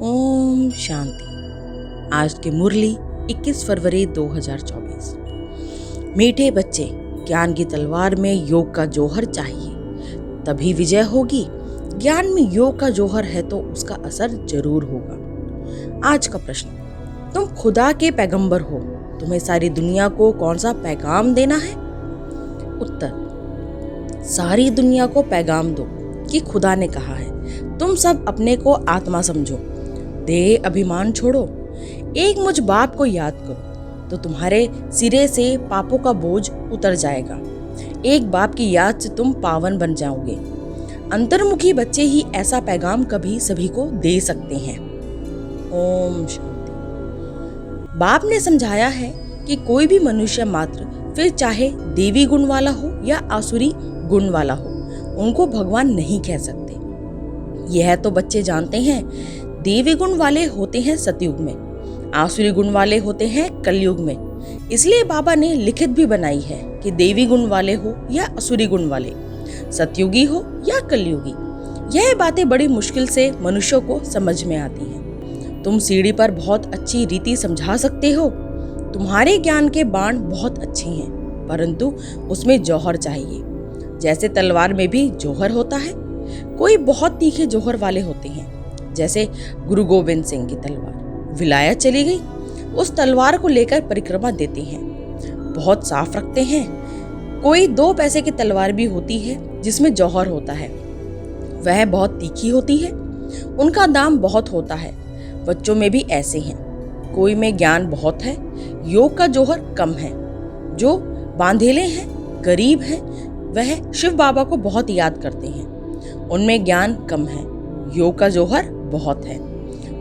ओम शांति। आज की मुरली 21 फरवरी 2024। मीठे बच्चे, ज्ञान की तलवार में योग का जौहर चाहिए, तभी विजय होगी। ज्ञान में योग का जौहर है तो उसका असर जरूर होगा। आज का प्रश्न, तुम खुदा के पैगंबर हो, तुम्हें सारी दुनिया को कौन सा पैगाम देना है? उत्तर, सारी दुनिया को पैगाम दो कि खुदा ने कहा है, तुम सब अपने को आत्मा समझो, देह अभिमान छोड़ो, एक मुझ बाप को याद करो तो तुम्हारे सिरे से पापों का बोझ उतर जाएगा। एक बाप की याद से तुम पावन बन जाओगे। अंतर्मुखी बच्चे ही ऐसा पैगाम कभी सभी को दे सकते हैं। ओम शांति। बाप ने समझाया है कि कोई भी मनुष्य मात्र, फिर चाहे देवी गुण वाला हो या आसुरी गुण वाला हो, उनको भगवान नहीं कह सकते। यह तो बच्चे जानते हैं। देवी गुण वाले होते हैं सतयुग में, आसुरी गुण वाले होते हैं कलयुग में। इसलिए बाबा ने लिखित भी बनाई है कि देवी गुण वाले हो या असुरी गुण वाले, सतयुगी हो या कलयुगी, यह बातें बड़ी मुश्किल से मनुष्यों को समझ में आती हैं। तुम सीढ़ी पर बहुत अच्छी रीति समझा सकते हो। तुम्हारे ज्ञान के बाण बहुत अच्छे हैं, परंतु उसमें जौहर चाहिए। जैसे तलवार में भी जौहर होता है। कोई बहुत तीखे जौहर वाले होते हैं, जैसे गुरु गोविंद सिंह की तलवार विलायत चली गई, उस तलवार को लेकर परिक्रमा देते हैं, बहुत साफ रखते हैं। कोई 2 पैसे की तलवार भी होती है जिसमें जौहर होता है, वह बहुत तीखी होती है, उनका दाम बहुत होता है। बच्चों में भी ऐसे हैं, कोई में ज्ञान बहुत है, योग का जौहर कम है। जो बांधेले हैं, गरीब हैं, वह शिव बाबा को बहुत याद करते हैं, उनमें ज्ञान कम है, योग का जौहर बहुत है,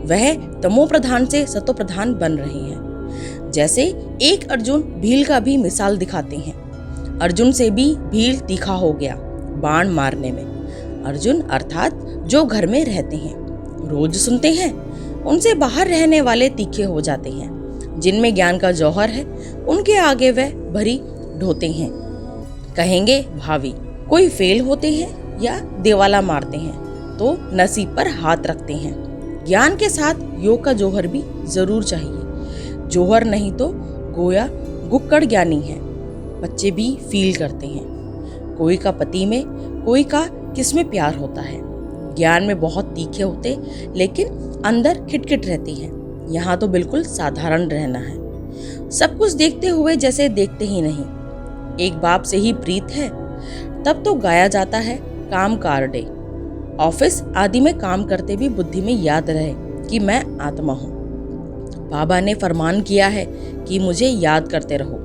वह तमो प्रधान से सतो प्रधान बन रहे हैं। जैसे एक अर्जुन भील का भी मिसाल दिखाते हैं। अर्जुन से भी भील तीखा हो गया बाण मारने में। अर्जुन अर्थात जो घर में रहते हैं, रोज सुनते हैं, उनसे बाहर रहने वाले तीखे हो जाते हैं। जिनमें ज्ञान का जौहर है, उनके आगे वह भरी ढोते हैं, कहेंगे भावी। कोई फेल होते हैं या देवाला मारते हैं तो नसीब पर हाथ रखते हैं। ज्ञान के साथ योग का जौहर भी जरूर चाहिए। जौहर नहीं तो गोया गुक्कड़ ज्ञानी है। बच्चे भी फील करते हैं, कोई का पति में, कोई का किस में प्यार होता है। ज्ञान में बहुत तीखे होते, लेकिन अंदर खिटखिट रहती है। यहाँ तो बिल्कुल साधारण रहना है, सब कुछ देखते हुए जैसे देखते ही नहीं। एक बाप से ही प्रीत है, तब तो गाया जाता है काम कार डे। ऑफिस आदि में काम करते भी बुद्धि में याद रहे कि मैं आत्मा हूँ। बाबा ने फरमान किया है कि मुझे याद करते रहो।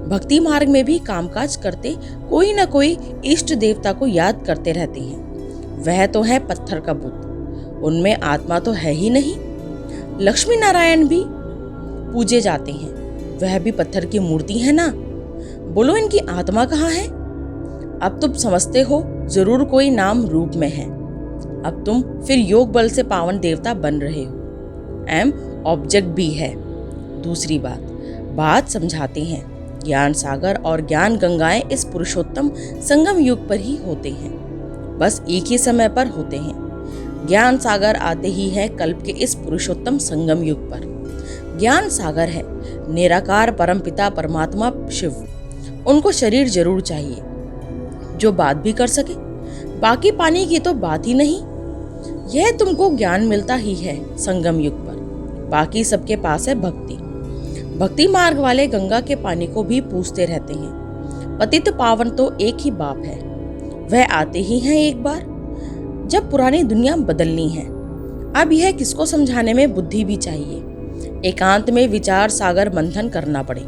भक्ति मार्ग में भी कामकाज करते कोई न कोई इष्ट देवता को याद करते रहते हैं। वह तो है पत्थर का बुत, उनमें आत्मा तो है ही नहीं। लक्ष्मी नारायण भी पूजे जाते हैं, वह भी पत्थर की मूर्ति है ना। बोलो इनकी आत्मा कहाँ है? अब तुम समझते हो जरूर कोई नाम रूप में है। अब तुम फिर योग बल से पावन देवता बन रहे हो। एम ऑब्जेक्ट भी है। दूसरी बात समझाते हैं, ज्ञान सागर और ज्ञान गंगाएं इस पुरुषोत्तम संगम युग पर ही होते हैं, बस एक ही समय पर होते हैं। ज्ञान सागर आते ही है कल्प के इस पुरुषोत्तम संगम युग पर। ज्ञान सागर है निराकार परमपिता परमात्मा शिव। उनको शरीर जरूर चाहिए जो बात भी कर सके, बाकी पानी की तो बात ही नहीं। यह तुमको ज्ञान मिलता ही है संगम युग पर, बाकी सबके पास है भक्ति। भक्ति मार्ग वाले गंगा के पानी को भी पूछते रहते हैं। पतित पावन तो एक ही बाप है, वह आते ही हैं एक बार जब पुरानी दुनिया बदलनी है। अब यह किसको समझाने में बुद्धि भी चाहिए। एकांत में विचार सागर मंथन करना पड़े।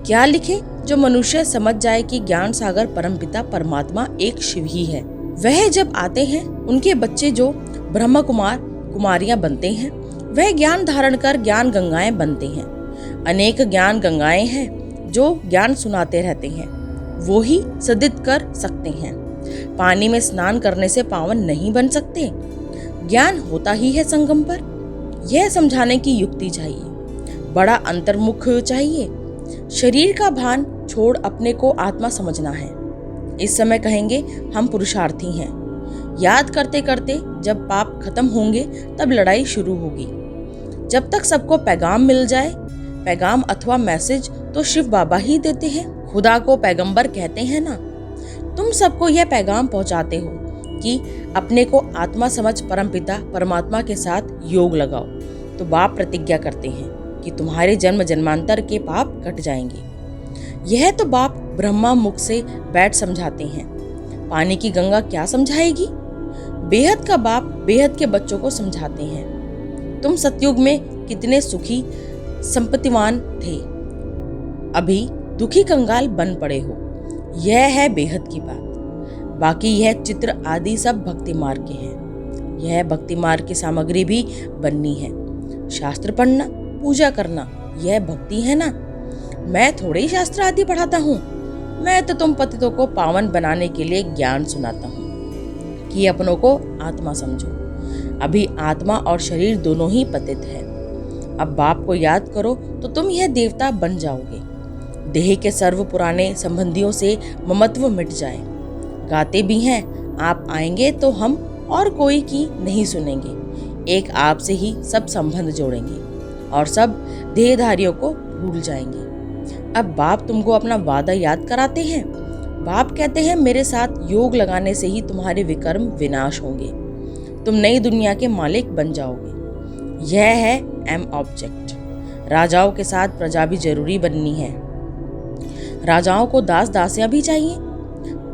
क्या लिखे जो मनुष्य समझ जाए कि ज्ञान सागर परमपिता परमात्मा एक शिव ही है। वह जब आते हैं, उनके बच्चे जो ब्रह्म कुमार कुमारियां बनते हैं, वह ज्ञान धारण कर ज्ञान गंगाएं बनते हैं। अनेक ज्ञान गंगाएं हैं जो ज्ञान सुनाते रहते हैं, वो ही सदित कर सकते हैं। पानी में स्नान करने से पावन नहीं बन सकते, ज्ञान होता ही है संगम पर। यह समझाने की युक्ति चाहिए, बड़ा अंतर्मुख चाहिए। शरीर का भान छोड़ अपने को आत्मा समझना है। इस समय कहेंगे हम पुरुषार्थी हैं, याद करते करते जब पाप खत्म होंगे तब लड़ाई शुरू होगी। जब तक सबको पैगाम मिल जाए, पैगाम अथवा मैसेज तो शिव बाबा ही देते हैं। खुदा को पैगंबर कहते हैं ना। तुम सबको यह पैगाम पहुंचाते हो कि अपने को आत्मा समझ परमपिता परमात्मा के साथ योग लगाओ। तो बाप प्रतिज्ञा करते हैं कि तुम्हारे जन्म जन्मांतर के पाप कट जाएंगे। यह तो बाप ब्रह्मा मुख से बैठ समझाते हैं। पानी की गंगा क्या समझाएगी? बेहद का बाप बेहद के बच्चों को समझाते हैं। तुम सतयुग में कितने सुखी संपत्तिवान थे, अभी दुखी कंगाल बन पड़े हो। यह है बेहद की बात। बाकी यह चित्र आदि सब भक्ति मार्ग के हैं। यह भक्ति मार्ग की सामग्री भी बननी है। शास्त्र पढ़ना, पूजा करना, यह भक्ति है ना। मैं थोड़े ही शास्त्र आदि पढ़ाता हूँ। मैं तो तुम पतितों को पावन बनाने के लिए ज्ञान सुनाता हूँ कि अपनों को आत्मा समझो। अभी आत्मा और शरीर दोनों ही पतित है। अब बाप को याद करो तो तुम यह देवता बन जाओगे। देह के सर्व पुराने संबंधियों से ममत्व मिट जाए। गाते भी हैं, आप आएंगे तो हम और कोई की नहीं सुनेंगे। एक आप से ही सब संबंध जोड़ेंगे और सब देहधारियों को भूल जाएंगे। अब बाप तुमको अपना वादा याद कराते हैं। बाप कहते हैं मेरे साथ योग लगाने से ही तुम्हारे विकर्म विनाश होंगे। तुम नई दुनिया के मालिक बन जाओगे। यह है एम ऑब्जेक्ट। राजाओं के साथ प्रजा भी जरूरी बननी है। राजाओं को दास दासियां भी चाहिए।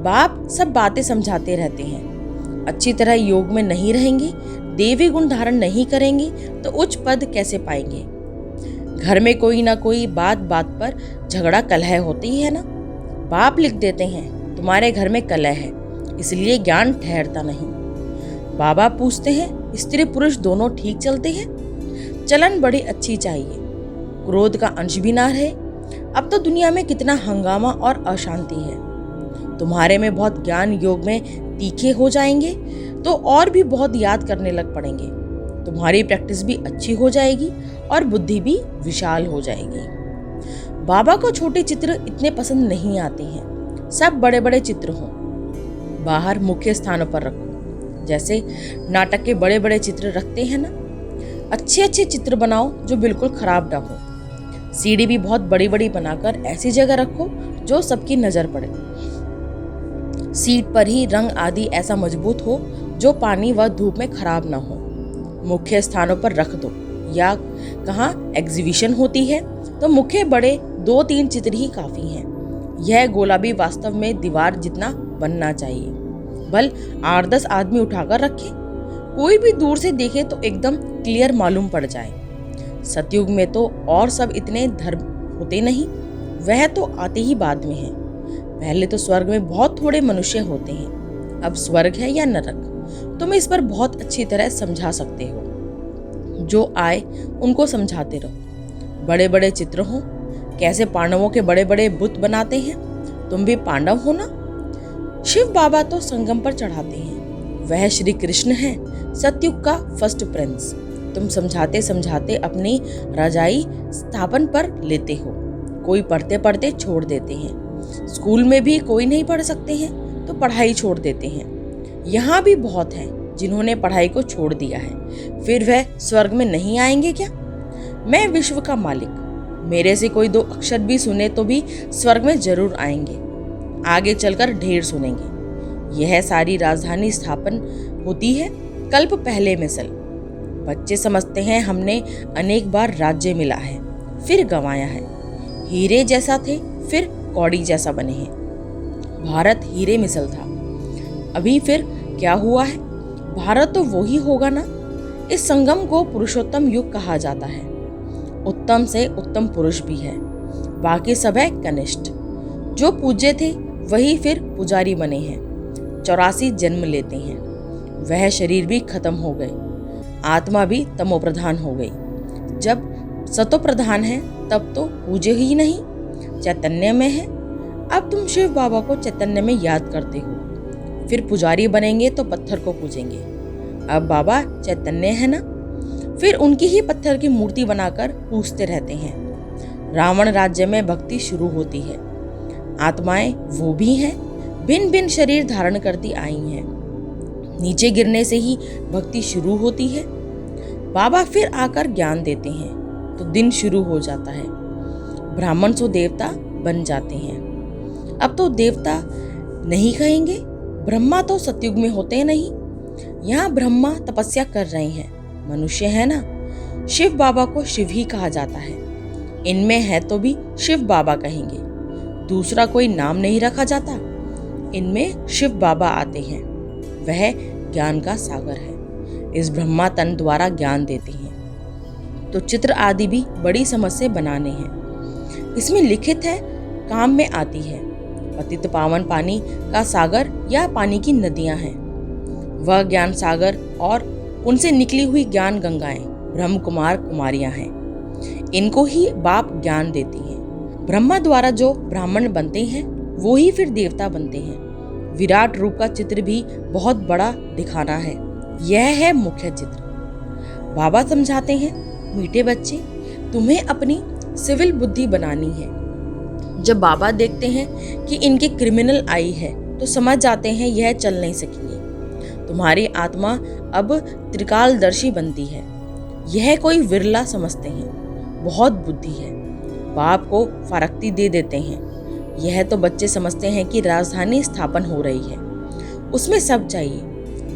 बाप सब बातें समझाते रहते हैं। अच्छी तरह योग में नहीं रहेंगे, देवी गुण धारण नहीं करेंगे तो उच्च पद कैसे पाएंगे। घर में कोई ना कोई बात बात पर झगड़ा कलह होती ही है ना। बाप लिख देते हैं तुम्हारे घर में कलह है, इसलिए ज्ञान ठहरता नहीं। बाबा पूछते हैं स्त्री पुरुष दोनों ठीक चलते हैं? चलन बड़ी अच्छी चाहिए, क्रोध का अंश भी ना रहे। अब तो दुनिया में कितना हंगामा और अशांति है। तुम्हारे में बहुत ज्ञान योग में तीखे हो जाएंगे तो और भी बहुत याद करने लग पड़ेंगे। तुम्हारी प्रैक्टिस भी अच्छी हो जाएगी और बुद्धि भी विशाल हो जाएगी। बाबा को छोटे चित्र इतने पसंद नहीं आते हैं। सब बड़े बड़े चित्र हों, बाहर मुख्य स्थानों पर रखो। जैसे नाटक के बड़े बड़े चित्र रखते हैं ना, अच्छे अच्छे चित्र बनाओ जो बिल्कुल खराब ना हो। सीढ़ी भी बहुत बड़ी बड़ी बनाकर ऐसी जगह रखो जो सबकी नजर पड़े। सीट पर ही रंग आदि ऐसा मजबूत हो जो पानी व धूप में खराब ना हो। मुख्य स्थानों पर रख दो। या कहाँ एग्जीबिशन होती है तो मुख्य बड़े 2-3 चित्र ही काफी हैं। यह गोला भी वास्तव में दीवार जितना बनना चाहिए। बल 8-10 आदमी उठाकर रखे, कोई भी दूर से देखे तो एकदम क्लियर मालूम पड़ जाए। सतयुग में तो और सब इतने धर्म होते नहीं, वह तो आते ही बाद में है। पहले तो स्वर्ग में बहुत थोड़े मनुष्य होते हैं। अब स्वर्ग है या नरक, तुम इस पर बहुत अच्छी तरह समझा सकते हो। जो आए उनको समझाते रहो। बड़े बड़े चित्र हो, कैसे पांडवों के बड़े बड़े बुत बनाते हैं। तुम भी पांडव हो ना। शिव बाबा तो संगम पर चढ़ाते हैं। वह श्री कृष्ण है, सतयुग का फर्स्ट प्रिंस। तुम समझाते समझाते अपनी राजाई स्थापन पर लेते हो। कोई पढ़ते पढ़ते छोड़ देते हैं। स्कूल में भी कोई नहीं पढ़ सकते हैं तो पढ़ाई छोड़ देते हैं। यहाँ भी बहुत हैं जिन्होंने पढ़ाई को छोड़ दिया है, फिर वह स्वर्ग में नहीं आएंगे क्या? मैं विश्व का मालिक, मेरे से कोई 2 अक्षर भी सुने तो भी स्वर्ग में जरूर आएंगे। आगे चलकर ढेर सुनेंगे। यह सारी राजधानी स्थापन होती है कल्प पहले मिसल। बच्चे समझते हैं हमने अनेक बार राज्य मिला है फिर गंवाया है। हीरे जैसा थे फिर कौड़ी जैसा बने हैं। भारत हीरे मिसल था, अभी फिर क्या हुआ है? भारत तो वो ही होगा ना। इस संगम को पुरुषोत्तम युग कहा जाता है। उत्तम से उत्तम पुरुष भी है, बाकी सब है कनिष्ठ। जो पूज्य थे वही फिर पुजारी बने हैं। 84 जन्म लेते हैं। वह शरीर भी खत्म हो गए, आत्मा भी तमोप्रधान हो गई। जब सतोप्रधान है तब तो पूजे ही नहीं, चैतन्य में है। अब तुम शिव बाबा को चैतन्य में याद करते हो, फिर पुजारी बनेंगे तो पत्थर को पूजेंगे। अब बाबा चैतन्य है ना, फिर उनकी ही पत्थर की मूर्ति बनाकर पूजते रहते हैं। रावण राज्य में भक्ति शुरू होती है। आत्माएं वो भी हैं, भिन्न भिन्न शरीर धारण करती आई हैं। नीचे गिरने से ही भक्ति शुरू होती है। बाबा फिर आकर ज्ञान देते हैं तो दिन शुरू हो जाता है। ब्राह्मण सो देवता बन जाते हैं। अब तो देवता नहीं कहेंगे, ब्रह्मा तो सतयुग में होते नहीं। यहाँ ब्रह्मा तपस्या कर रहे हैं, मनुष्य है ना। शिव बाबा को शिव ही कहा जाता है। इनमें है तो भी शिव बाबा कहेंगे, दूसरा कोई नाम नहीं रखा जाता। इनमें शिव बाबा आते हैं, वह ज्ञान का सागर है। इस ब्रह्मा तन द्वारा ज्ञान देते हैं। तो चित्र आदि भी बड़ी समझ से बनाने हैं। इसमें लिखित है, काम में आती है। पतित पावन पानी का सागर या पानी की नदियां हैं, वह ज्ञान सागर और उनसे निकली हुई ज्ञान गंगाएं ब्रह्म कुमार कुमारियां हैं। इनको ही बाप ज्ञान देती हैं। ब्रह्मा द्वारा जो ब्राह्मण बनते हैं वो ही फिर देवता बनते हैं। विराट रूप का चित्र भी बहुत बड़ा दिखाना है। यह है मुख्य चित्र। बाबा समझाते हैं, मीठे बच्चे, तुम्हें अपनी सिविल बुद्धि बनानी है। जब बाबा देखते हैं कि इनके क्रिमिनल आई है तो समझ जाते हैं यह चल नहीं सकेंगे। तुम्हारी आत्मा अब त्रिकालदर्शी बनती है। यह कोई विरला समझते हैं, बहुत बुद्धि है। बाप को फारक्ती दे देते हैं। यह तो बच्चे समझते हैं कि राजधानी स्थापन हो रही है, उसमें सब चाहिए।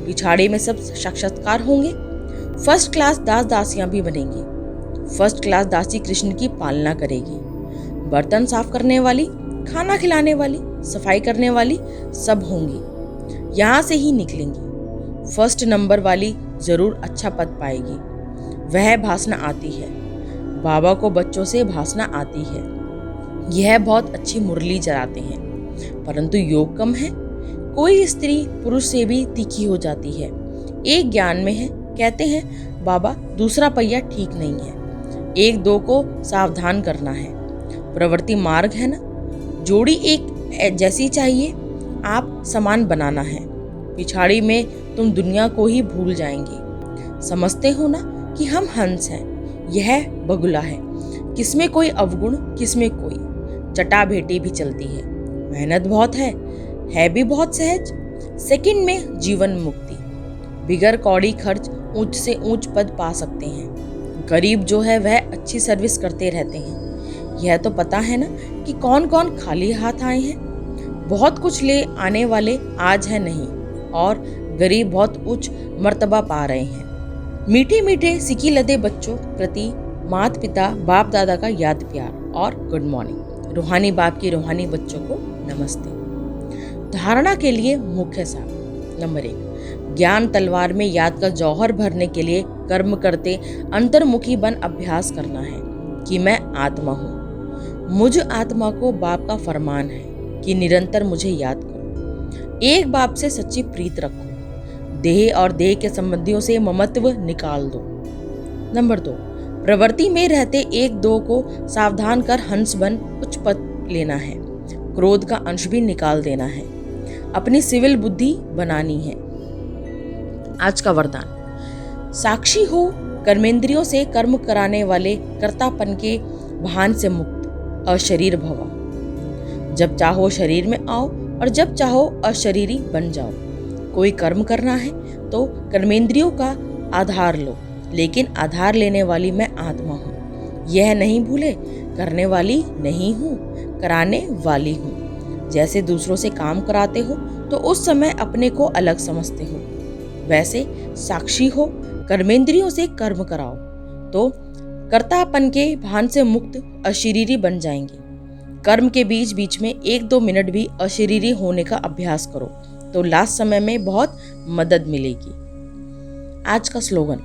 पिछाड़ी में सब साक्षात्कार होंगे। फर्स्ट क्लास दास दासियां भी बनेंगी। फर्स्ट क्लास दासी कृष्ण की पालना करेगी। बर्तन साफ करने वाली, खाना खिलाने वाली, सफाई करने वाली सब होंगी। यहाँ से ही निकलेंगी। फर्स्ट नंबर वाली जरूर अच्छा पद पाएगी। वह भाषणा आती है। बाबा को बच्चों से भाषणा आती है। यह बहुत अच्छी मुरली चलाते हैं, परंतु योग कम है। कोई स्त्री पुरुष से भी तीखी हो जाती है। एक ज्ञान में है, कहते हैं बाबा दूसरा पहिया ठीक नहीं है, एक दो को सावधान करना है। प्रवृत्ति मार्ग है ना, जोड़ी एक जैसी चाहिए, आप समान बनाना है। पिछाड़ी में तुम दुनिया को ही भूल जाएंगे। समझते हो ना कि हम हंस हैं, यह बगुला है। किसमें कोई अवगुण, किसमें कोई चटा भेटी भी चलती है। मेहनत बहुत है भी बहुत सहज। सेकंड में जीवन मुक्ति, बिगर कौड़ी खर्च ऊंच से ऊंच पद पा सकते हैं। गरीब जो है वह अच्छी सर्विस करते रहते हैं। यह तो पता है ना कि कौन कौन खाली हाथ आए हैं। बहुत कुछ ले आने वाले आज है नहीं, और गरीब बहुत उच्च मर्तबा पा रहे हैं। मीठे मीठे सिकी लदे बच्चों प्रति माता पिता बाप दादा का याद प्यार और गुड मॉर्निंग। रूहानी बाप के रूहानी बच्चों को नमस्ते। धारणा के लिए मुख्य सार। नंबर 1, ज्ञान तलवार में याद का जौहर भरने के लिए कर्म करते अंतर्मुखी बन अभ्यास करना है कि मैं आत्मा हूँ। मुझ आत्मा को बाप का फरमान है कि निरंतर मुझे याद करो। एक बाप से सच्ची प्रीत रखो। देह और देह के संबंधियों से ममत्व निकाल दो। नंबर 2, प्रवृत्ति में रहते एक दो को सावधान कर हंस बन उच्च पद लेना है। क्रोध का अंश भी निकाल देना है। अपनी सिविल बुद्धि बनानी है। आज का वरदान। साक्षी हो, कर्मेंद्रियों से कर्म कराने वाले कर्तापन के भान से मुक्त, अशरीर भवा। जब चाहो शरीर में आओ और जब चाहो अशरीरी बन जाओ। कोई कर्म करना है तो कर्मेंद्रियों का आधार लो, लेकिन आधार लेने वाली मैं आत्मा हूँ। यह नहीं भूले, करने वाली नहीं हूँ, कराने वाली हूँ। जैसे दूसरों से काम कराते हो तो उस समय अपने को अलग समझते हो, वैसे साक्षी हो, कर्मेंद्रियों से कर्म कराओ तो कर्तापन के भान से मुक्त अशरीरी बन जाएंगे। कर्म के बीच बीच में 1-2 मिनट भी अशरीरी होने का अभ्यास करो तो लास्ट समय में बहुत मदद मिलेगी। आज का स्लोगन।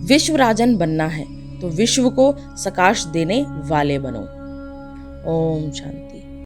विश्व राजन बनना है तो विश्व को सकाश देने वाले बनो। ओम शांति।